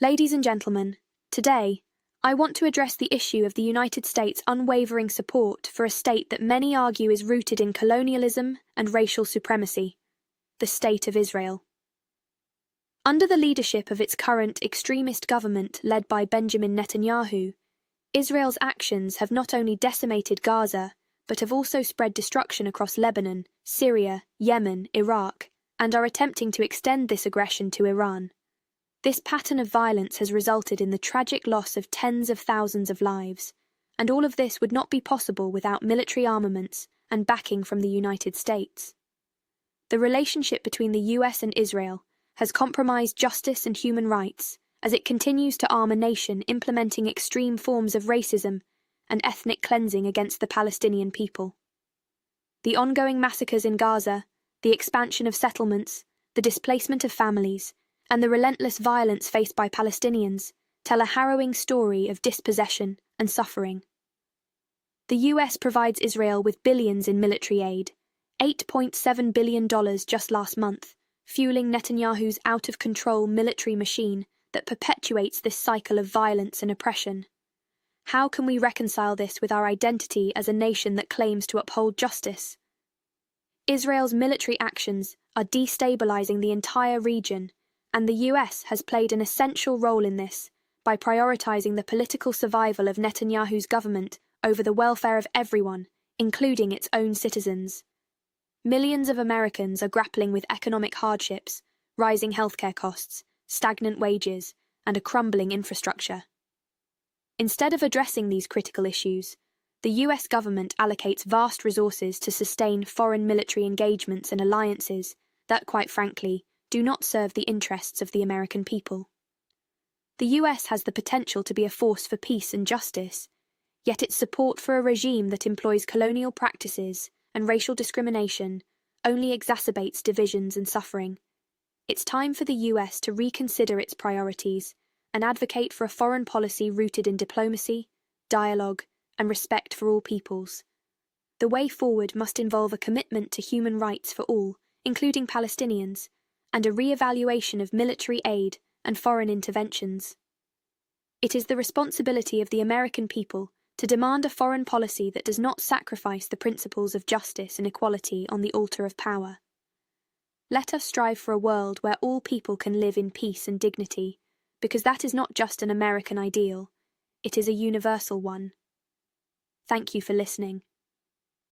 Ladies and gentlemen, today, I want to address the issue of the United States' unwavering support for a state that many argue is rooted in colonialism and racial supremacy, the State of Israel. Under the leadership of its current extremist government led by Benjamin Netanyahu, Israel's actions have not only decimated Gaza, but have also spread destruction across Lebanon, Syria, Yemen, Iraq, and are attempting to extend this aggression to Iran. This pattern of violence has resulted in the tragic loss of tens of thousands of lives, and all of this would not be possible without military armaments and backing from the United States. The relationship between the US and Israel has compromised justice and human rights as it continues to arm a nation implementing extreme forms of racism and ethnic cleansing against the Palestinian people. The ongoing massacres in Gaza, the expansion of settlements, the displacement of families, and the relentless violence faced by Palestinians tell a harrowing story of dispossession and suffering. The US provides Israel with billions in military aid, $8.7 billion just last month, fueling Netanyahu's out-of-control military machine that perpetuates this cycle of violence and oppression. How can we reconcile this with our identity as a nation that claims to uphold justice? Israel's military actions are destabilising the entire region, and the US has played an essential role in this by prioritising the political survival of Netanyahu's government over the welfare of everyone, including its own citizens. Millions of Americans are grappling with economic hardships, rising healthcare costs, stagnant wages, and a crumbling infrastructure. Instead of addressing these critical issues, the US government allocates vast resources to sustain foreign military engagements and alliances that, quite frankly, do not serve the interests of the American people. The US has the potential to be a force for peace and justice, yet its support for a regime that employs colonial practices and racial discrimination only exacerbates divisions and suffering. It's time for the US to reconsider its priorities and advocate for a foreign policy rooted in diplomacy, dialogue, and respect for all peoples. The way forward must involve a commitment to human rights for all, including Palestinians, and a re-evaluation of military aid and foreign interventions. It is the responsibility of the American people to demand a foreign policy that does not sacrifice the principles of justice and equality on the altar of power. Let us strive for a world where all people can live in peace and dignity, because that is not just an American ideal, it is a universal one. Thank you for listening.